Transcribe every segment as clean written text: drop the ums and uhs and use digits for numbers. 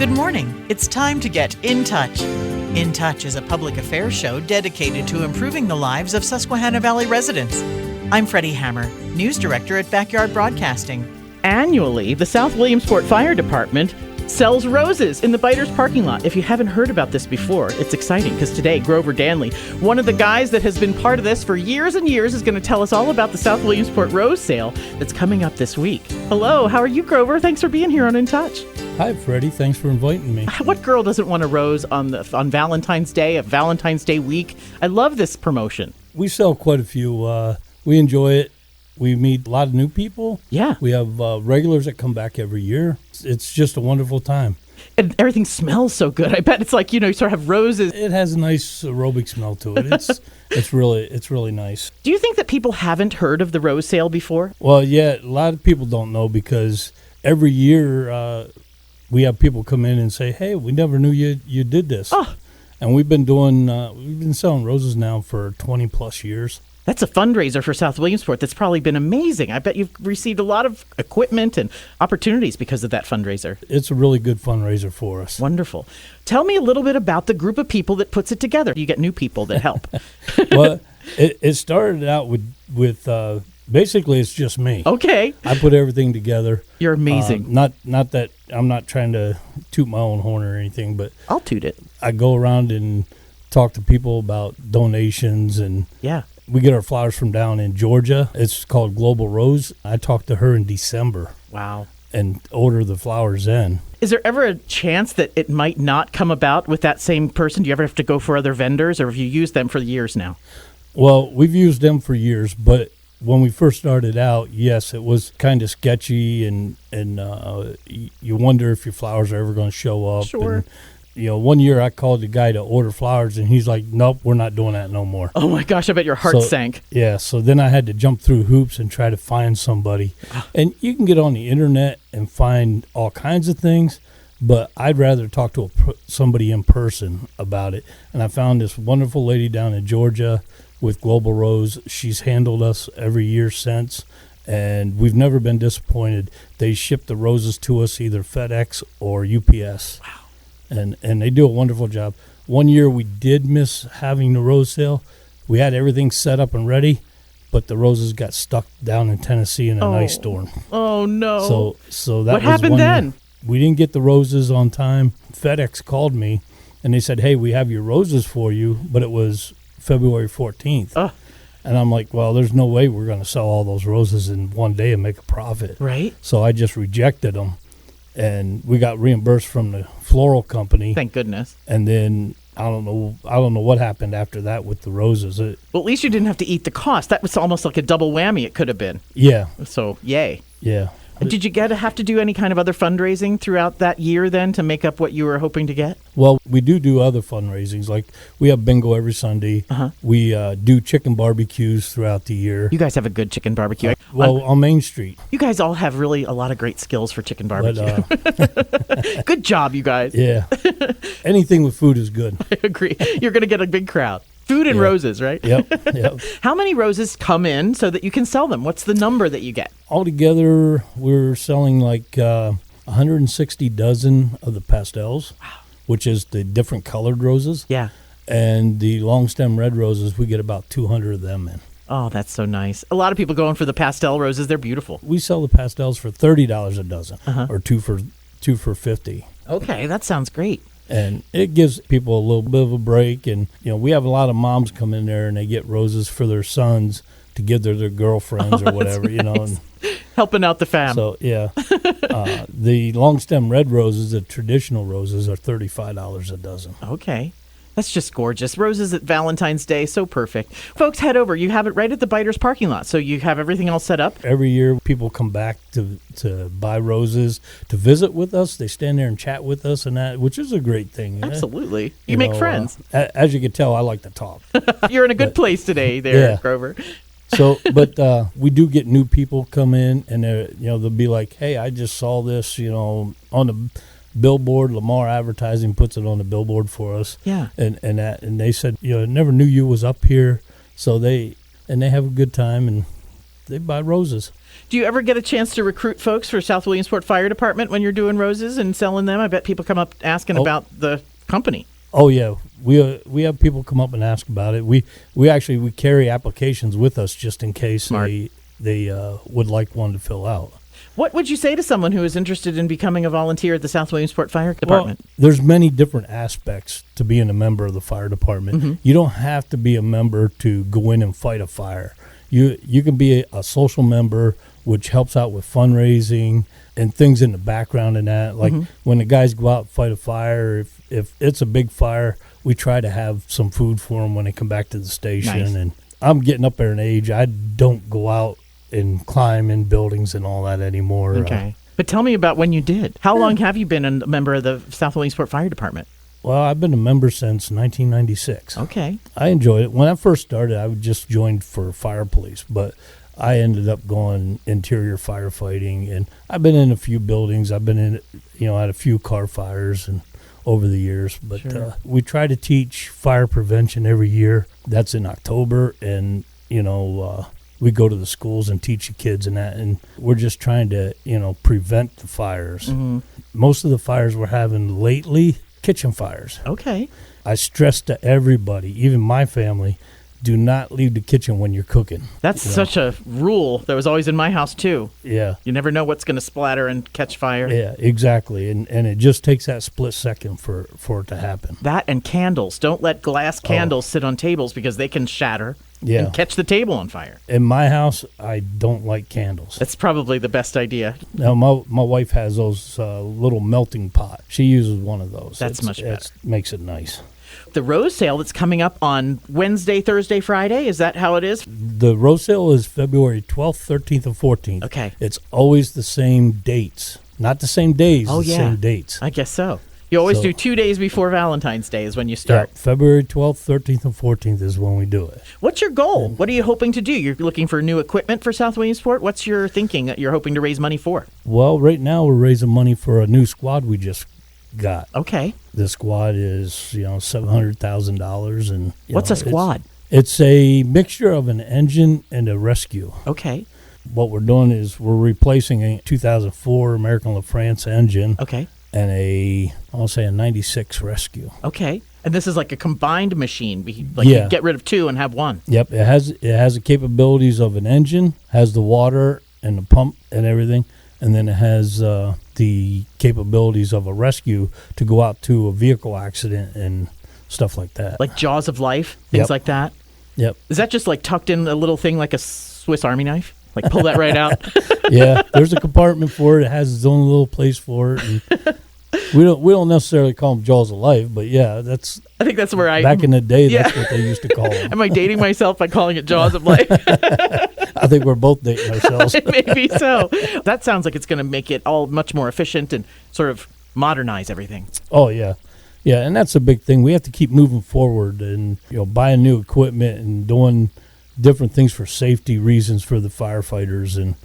Good morning. It's time to get in touch. In Touch is a public affairs show dedicated to improving the lives of Susquehanna Valley residents. I'm Freddi Hammer, News Director at Backyard Broadcasting. Annually, the South Williamsport Fire Department sells roses in the Biters parking lot. If you haven't heard about this before, it's exciting because today, Grover Danley, one of the guys that has been part of this for years and years, is going to tell us all about the South Williamsport Rose Sale that's coming up this week. Hello, how are you, Grover? Thanks for being here on In Touch. Hi, Freddie. Thanks for inviting me. What girl doesn't want a rose on Valentine's Day, a Valentine's Day week? I love this promotion. We sell quite a few. We enjoy it. We meet a lot of new people. Yeah. We have regulars that come back every year. It's just a wonderful time. And everything smells so good. I bet it's like, you sort of have roses. It has a nice aerobic smell to it. It's really nice. Do you think that people haven't heard of the rose sale before? Well, yeah, a lot of people don't know because every year we have people come in and say, "Hey, we never knew you did this." Oh. And we've been selling roses now for 20 plus years. That's a fundraiser for South Williamsport that's probably been amazing. I bet you've received a lot of equipment and opportunities because of that fundraiser. It's a really good fundraiser for us. Wonderful. Tell me a little bit about the group of people that puts it together. You get new people that help. Well, it started out with basically it's just me. Okay. I put everything together. You're amazing. Not that I'm not trying to toot my own horn or anything, but I'll toot it. I go around and talk to people about donations, and yeah. We get our flowers from down in Georgia. It's called Global Rose. I talked to her in December. Wow. And order the flowers in. Is there ever a chance that it might not come about with that same person? Do you ever have to go for other vendors, or have you used them for years now? Well, we've used them for years, but when we first started out, yes, it was kind of sketchy, and you wonder if your flowers are ever going to show up. Sure. And, one year I called the guy to order flowers, and he's like, "Nope, we're not doing that no more." Oh my gosh, I bet your heart sank. Yeah, so then I had to jump through hoops and try to find somebody. And you can get on the internet and find all kinds of things, but I'd rather talk to somebody in person about it. And I found this wonderful lady down in Georgia with Global Rose. She's handled us every year since, and we've never been disappointed. They ship the roses to us either FedEx or UPS. Wow. And they do a wonderful job. One year we did miss having the rose sale. We had everything set up and ready, but the roses got stuck down in Tennessee in an ice storm. Oh, no. So that what happened then? Year. We didn't get the roses on time. FedEx called me, and they said, "Hey, we have your roses for you," but it was February 14th. And I'm like, well, there's no way we're going to sell all those roses in one day and make a profit. Right. So I just rejected them. And we got reimbursed from the floral company. Thank goodness. And then I don't know what happened after that with the roses. Well, at least you didn't have to eat the cost. That was almost like a double whammy. It could have been. Yeah. So yay. Yeah. Did you have to do any kind of other fundraising throughout that year then to make up what you were hoping to get? Well, we do other fundraisings. Like we have bingo every Sunday. Uh-huh. We do chicken barbecues throughout the year. You guys have a good chicken barbecue. On Main Street. You guys all have really a lot of great skills for chicken barbecue. But, good job, you guys. Yeah. Anything with food is good. I agree. You're going to get a big crowd. Food and roses, right? Yep. How many roses come in so that you can sell them? What's the number that you get? Altogether, we're selling like 160 dozen of the pastels, which is the different colored roses. Yeah. And the long stem red roses, we get about 200 of them in. Oh, that's so nice. A lot of people going for the pastel roses. They're beautiful. We sell the pastels for $30 a dozen, or two for $50. Okay, that sounds great. And it gives people a little bit of a break. And, we have a lot of moms come in there and they get roses for their sons to give their girlfriends or whatever, nice. Helping out the fam. So, yeah. The long stem red roses, the traditional roses, are $35 a dozen. Okay. That's just gorgeous. Roses at Valentine's Day, so perfect. Folks, head over. You have it right at the Biters parking lot, so you have everything all set up. Every year, people come back to buy roses, to visit with us. They stand there and chat with us, and that, which is a great thing. Absolutely. You make friends. As you can tell, I like to talk. You're in a good place today there, Grover. So, but we do get new people come in, and they'll be like, "Hey, I just saw this, on the billboard. Lamar Advertising puts it on the billboard for us." Yeah. And they said, never knew you was up here. So they have a good time and they buy roses. Do you ever get a chance to recruit folks for South Williamsport Fire Department when you're doing roses and selling them? I bet people come up asking about the company. Oh yeah, we have people come up and ask about it. We carry applications with us just in case they would like one to fill out. What would you say to someone who is interested in becoming a volunteer at the South Williamsport Fire Department? Well, there's many different aspects to being a member of the fire department. Mm-hmm. You don't have to be a member to go in and fight a fire. You can be a social member, which helps out with fundraising and things in the background and that. Like when the guys go out and fight a fire, if it's a big fire, we try to have some food for them when they come back to the station. Nice. And I'm getting up there in age. I don't go out and climb in buildings and all that anymore. Okay. But tell me about when you did. How long have you been a member of the South Williamsport Fire Department? Well, I've been a member since 1996. Okay. I enjoyed it. When I first started, I just joined for fire police, but I ended up going interior firefighting, and I've been in a few buildings. I've been in, at a few car fires and over the years. But sure. We try to teach fire prevention every year. That's in October, and, we go to the schools and teach the kids and that, and we're just trying to, prevent the fires. Mm-hmm. Most of the fires we're having lately, kitchen fires. Okay. I stress to everybody, even my family, do not leave the kitchen when you're cooking. That's such a rule that was always in my house, too. Yeah. You never know what's going to splatter and catch fire. Yeah, exactly. And it just takes that split second for it to happen. That and candles. Don't let glass candles sit on tables because they can shatter and catch the table on fire. In my house, I don't like candles. That's probably the best idea. Now, my wife has those little melting pot. She uses one of those. That's much better. It makes it nice. The rose sale that's coming up on Wednesday, Thursday, Friday, is that how it is? The rose sale is February 12th, 13th, and 14th. Okay. It's always the same dates. Not the same days, same dates. I guess so. You always do 2 days before Valentine's Day is when you start. Yeah, February 12th, 13th, and 14th is when we do it. What's your goal? What are you hoping to do? You're looking for new equipment for South Williamsport? What's your thinking that you're hoping to raise money for? Well, right now we're raising money for a new squad we just got. Okay. The squad is, $700,000. And what's a squad? It's a mixture of an engine and a rescue. Okay. What we're doing is we're replacing a 2004 American LaFrance engine. Okay. And a 96 rescue. Okay. And this is like a combined machine. You get rid of two and have one. Yep. It has the capabilities of an engine, has the water and the pump and everything, and then it has the capabilities of a rescue to go out to a vehicle accident and stuff like that. Like Jaws of Life, things like that? Yep. Is that just like tucked in a little thing like a Swiss Army knife? Like pull that right out? Yeah, there's a compartment for it. It has its own little place for it. And we don't necessarily call them Jaws of Life, but yeah, I think that's where back in the day, that's what they used to call them. Am I dating myself by calling it Jaws of Life? I think we're both dating ourselves. Maybe so. That sounds like it's going to make it all much more efficient and sort of modernize everything. Oh, yeah. Yeah, and that's a big thing. We have to keep moving forward and buying new equipment and doing different things for safety reasons for the firefighters, and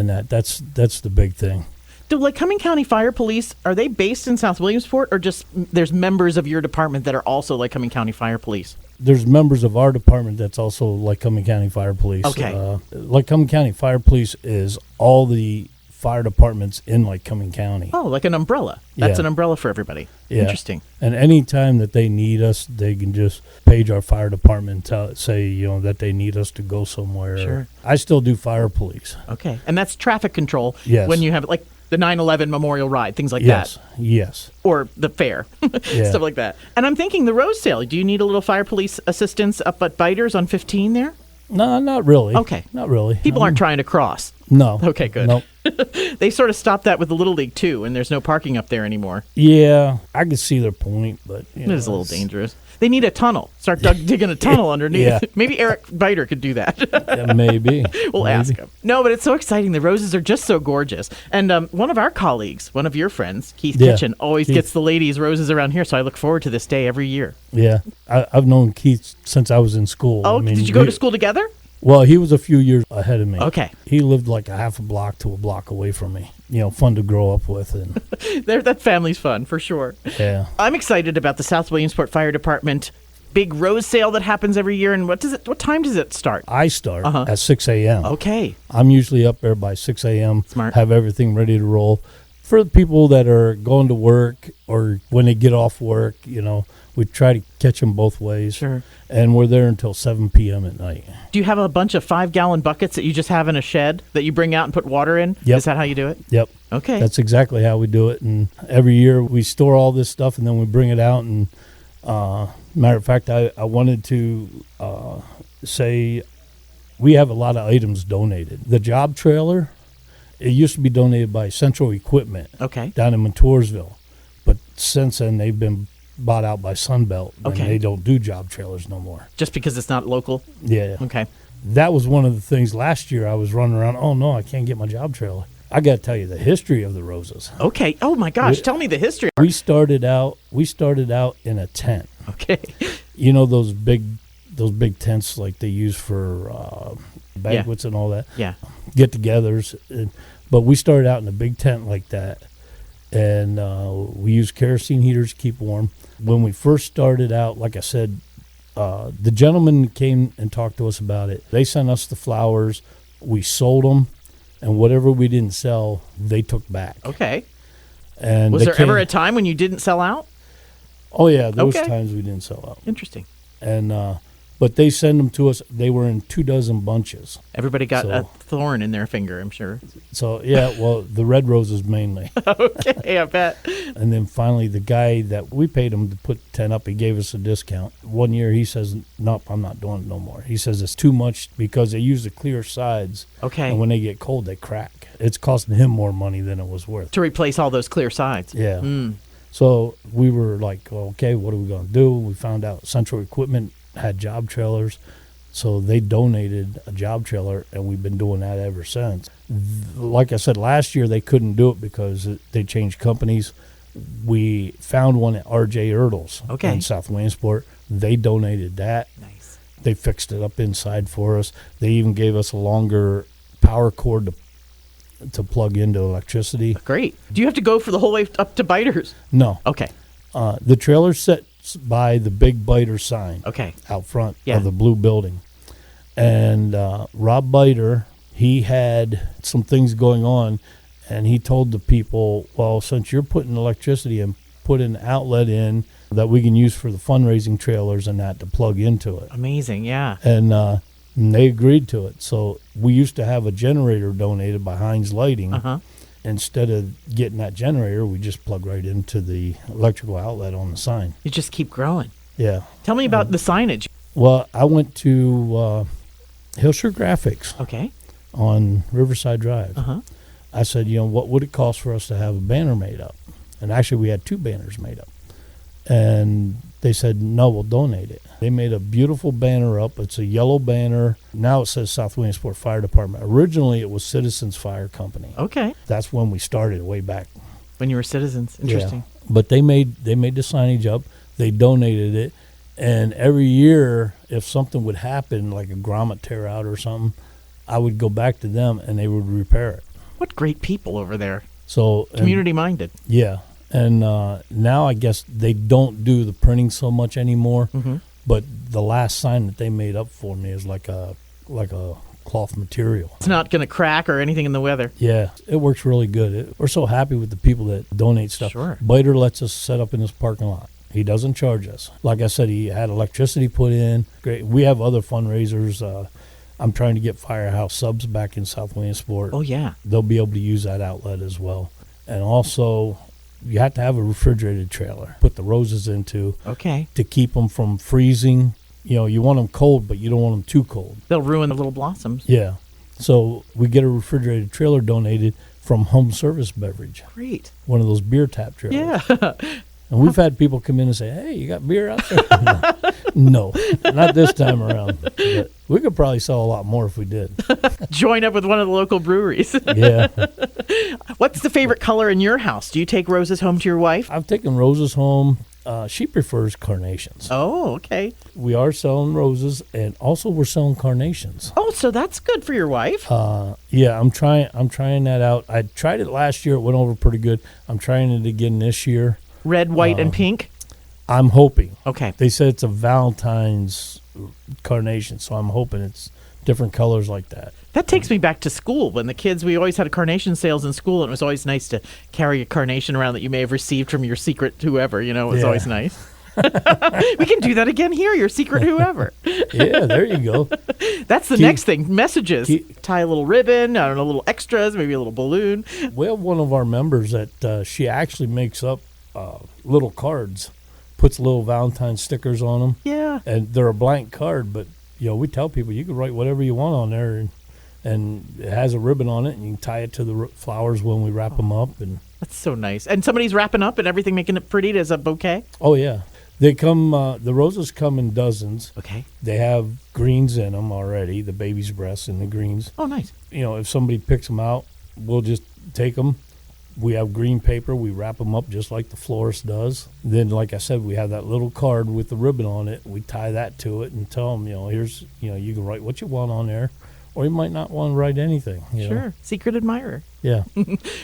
that's the big thing. Do Lycoming County Fire Police, are they based in South Williamsport, or just there's members of your department that are also Lycoming County Fire Police? There's members of our department that's also Lycoming County Fire Police. Okay. Lycoming County Fire Police is all the fire departments in Lycoming County. Oh, like an umbrella. That's an umbrella for everybody. Yeah. Interesting. And anytime that they need us, they can just page our fire department and say, that they need us to go somewhere. Sure. I still do fire police. Okay. And that's traffic control. Yes. When you have like the 9/11 Memorial Ride, things like that. Yes. Or the fair, stuff like that. And I'm thinking the rose sale. Do you need a little fire police assistance up at Biters on 15 there? No, not really. Okay. Not really. People aren't trying to cross. No. Okay, good. Nope. They sort of stopped that with the Little League, too, and there's no parking up there anymore. Yeah, I can see their point, but it is a little dangerous. They need a tunnel. Start digging a tunnel underneath. Yeah. Maybe Eric Biter could do that. Maybe. We'll ask him. No, but it's so exciting. The roses are just so gorgeous. And one of our colleagues, one of your friends, Keith Kitchen, always gets the ladies' roses around here, so I look forward to this day every year. Yeah. I've known Keith since I was in school. Oh, did you go to school together? Well, he was a few years ahead of me. Okay. He lived like a half a block to a block away from me. Fun to grow up with. And that family's fun, for sure. Yeah. I'm excited about the South Williamsport Fire Department big rose sale that happens every year, and what time does it start? I start at 6 a.m. Okay. I'm usually up there by 6 a.m. Smart. Have everything ready to roll. For the people that are going to work or when they get off work, we try to catch them both ways. Sure. And we're there until 7 p.m. at night. Do you have a bunch of 5-gallon buckets that you just have in a shed that you bring out and put water in? Yep. Is that how you do it? Yep. Okay. That's exactly how we do it. And every year we store all this stuff and then we bring it out. And matter of fact, I wanted to say we have a lot of items donated. The job trailer, it used to be donated by Central Equipment down in Montoursville. But since then, they've been bought out by Sunbelt, and they don't do job trailers no more. Just because it's not local? Yeah. Okay. That was one of the things last year I was running around, oh, no, I can't get my job trailer. I got to tell you the history of the Roses. Okay. Oh, my gosh. Tell me the history. We started out in a tent. Okay. Those big tents like they use for banquets and all that. Yeah. Get-togethers. But we started out in a big tent like that. And we used kerosene heaters to keep warm. When we first started out, like I said, the gentleman came and talked to us about it. They sent us the flowers. We sold them. And whatever we didn't sell, they took back. Okay. And was there ever a time when you didn't sell out? Oh, yeah. There was times we didn't sell out. Interesting. And but they send them to us. They were in 24 bunches. Everybody got a thorn in their finger, I'm sure. So, yeah, well, the red roses mainly. Okay, I bet. And then finally, the guy that we paid him to put the tent up, he gave us a discount. One year, he says, nope, I'm not doing it no more. He says it's too much because they use the clear sides. Okay. And when they get cold, they crack. It's costing him more money than it was worth. To replace all those clear sides. Yeah. So we were like, okay, what are we going to do? We found out Central Equipment had job trailers. So they donated a job trailer, and we've been doing that ever since. Like I said, last year they couldn't do it because they changed companies. We found one at R.J. Ertles in South Williamsport. They donated that. Nice. They fixed it up inside for us. They even gave us a longer power cord to plug into electricity. Great. Do you have to go for the whole way up to Biters? No. Okay. The trailer's set by the big Biter sign out front of the blue building. And Rob Biter, he had some things going on, and he told the people, well, since you're putting electricity and put an outlet in that we can use for the fundraising trailers and that to plug into it. Amazing, yeah. And they agreed to it. So we used to have a generator donated by Heinz Lighting. Instead of getting that generator, we just plug right into the electrical outlet on the sign. You just keep growing. Yeah. Tell me about the signage. Well, I went to Hillshire Graphics on Riverside Drive. I said, what would it cost for us to have a banner made up? And actually, we had 2 banners made up. And they said, no, we'll donate it. They made a beautiful banner up. It's a yellow banner. Now it says South Williamsport Fire Department. Originally, it was Citizens Fire Company. Okay. That's when we started, way back. When you were Citizens. Interesting. Yeah. But they made the signage up. They donated it. And every year, if something would happen, like a grommet tear out or something, I would go back to them, and they would repair it. What great people over there. So community-minded. Yeah. And now I guess they don't do the printing so much anymore. But the last sign that they made up for me is like a cloth material. It's not going to crack or anything in the weather. Yeah, it works really good. We're so happy with the people that donate stuff. Sure. Biter lets us set up in his parking lot. He doesn't charge us. Like I said, he had electricity put in. Great. We have other fundraisers. I'm trying to get Firehouse Subs back in South Williamsport. Oh, yeah. They'll be able to use that outlet as well. And also, you have to have a refrigerated trailer. Put the roses into. Okay. To keep them from freezing. You want them cold, but you don't want them too cold. They'll ruin the little blossoms. Yeah. So we get a refrigerated trailer donated from Home Service Beverage. Great. One of those beer tap trailers. Yeah. And we've had people come in and say, hey, you got beer out there? No, not this time around. But we could probably sell a lot more if we did. Join up with one of the local breweries. Yeah. What's the favorite color in your house? Do you take roses home to your wife? I've taken roses home. She prefers carnations. Oh, okay. We are selling roses, and also we're selling carnations. Oh, so that's good for your wife. Yeah, I'm trying that out. I tried it last year. It went over pretty good. I'm trying it again this year. Red, white, and pink? I'm hoping. Okay. They said it's a Valentine's carnation, so I'm hoping it's different colors like that. That takes me back to school when we always had carnation sales in school, and it was always nice to carry a carnation around that you may have received from your secret whoever. It was always nice. We can do that again here, your secret whoever. Yeah, there you go. That's the next thing. Messages. Tie a little ribbon, I don't know, little extras, maybe a little balloon. We have one of our members that she actually makes up little cards, puts little Valentine stickers on them. Yeah. And they're a blank card, but we tell people you can write whatever you want on there, and it has a ribbon on it, and you can tie it to the flowers when we wrap them up. And that's so nice. And somebody's wrapping up and everything, making it pretty as a bouquet? Oh, yeah. They come, the roses come in dozens. Okay. They have greens in them already, the baby's breasts and the greens. Oh, nice. If somebody picks them out, we'll just take them. We have green paper. We wrap them up just like the florist does. Then, like I said, we have that little card with the ribbon on it. We tie that to it and tell them, here's, you can write what you want on there, or you might not want to write anything. Sure. Secret admirer. Yeah.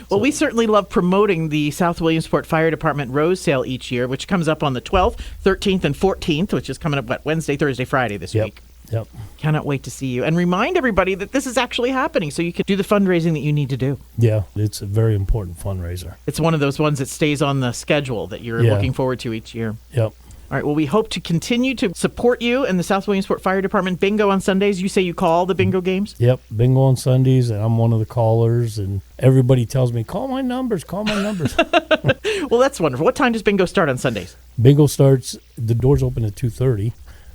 Well, we certainly love promoting the South Williamsport Fire Department Rose Sale each year, which comes up on the 12th, 13th, and 14th, which is coming up, Wednesday, Thursday, Friday this week. Yep. Cannot wait to see you. And remind everybody that this is actually happening so you can do the fundraising that you need to do. Yeah, it's a very important fundraiser. It's one of those ones that stays on the schedule that you're looking forward to each year. Yep. All right, well, we hope to continue to support you in the South Williamsport Fire Department bingo on Sundays. You say you call the bingo games? Yep, bingo on Sundays, and I'm one of the callers, and everybody tells me, call my numbers. Well, that's wonderful. What time does bingo start on Sundays? Bingo starts, the doors open at 2:30,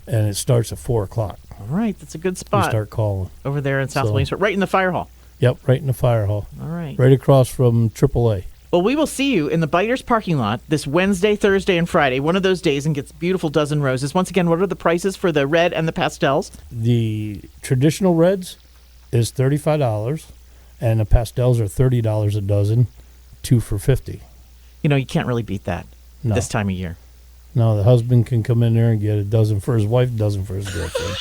and it starts at 4 o'clock. All right, that's a good spot. We start calling. Over there in South Williamsport, right in the fire hall. Yep, right in the fire hall. All right. Right across from AAA. Well, we will see you in the Biters parking lot this Wednesday, Thursday, and Friday, one of those days, and gets beautiful dozen roses. Once again, what are the prices for the red and the pastels? The traditional reds is $35, and the pastels are $30 a dozen, 2 for $50. You can't really beat that this time of year. No, the husband can come in there and get a dozen for his wife, a dozen for his girlfriend.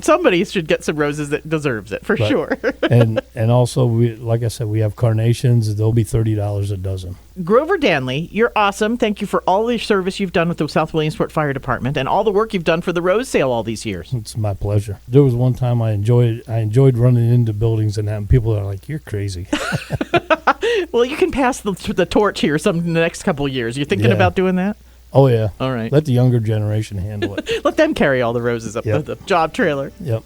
Somebody should get some roses that deserves it, for sure. and also, like I said, we have carnations. They'll be $30 a dozen. Grover Danley, you're awesome. Thank you for all the service you've done with the South Williamsport Fire Department and all the work you've done for the Rose Sale all these years. It's my pleasure. There was one time I enjoyed running into buildings and having people that are like, you're crazy. Well, you can pass the torch here in the next couple of years. You're thinking about doing that? Oh, yeah. All right. Let the younger generation handle it. Let them carry all the roses up the job trailer. Yep.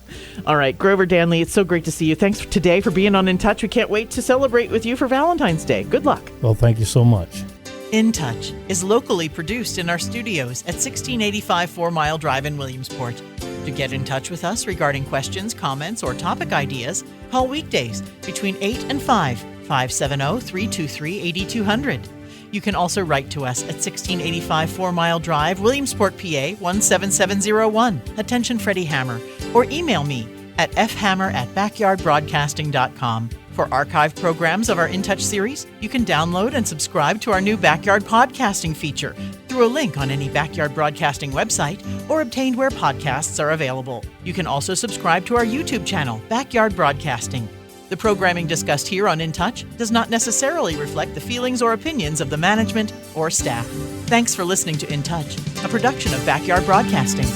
All right, Grover Danley, it's so great to see you. Thanks today for being on In Touch. We can't wait to celebrate with you for Valentine's Day. Good luck. Well, thank you so much. In Touch is locally produced in our studios at 1685 4 Mile Drive in Williamsport. To get in touch with us regarding questions, comments, or topic ideas, call weekdays between 8 and 5, 570-323-8200. You can also write to us at 1685 4 Mile Drive, Williamsport, PA 17701. Attention Freddi Hammer. Or email me at fhammer@backyardbroadcasting.com. For archived programs of our In Touch series, you can download and subscribe to our new Backyard Podcasting feature through a link on any Backyard Broadcasting website or obtained where podcasts are available. You can also subscribe to our YouTube channel, Backyard Broadcasting. The programming discussed here on In Touch does not necessarily reflect the feelings or opinions of the management or staff. Thanks for listening to In Touch, a production of Backyard Broadcasting.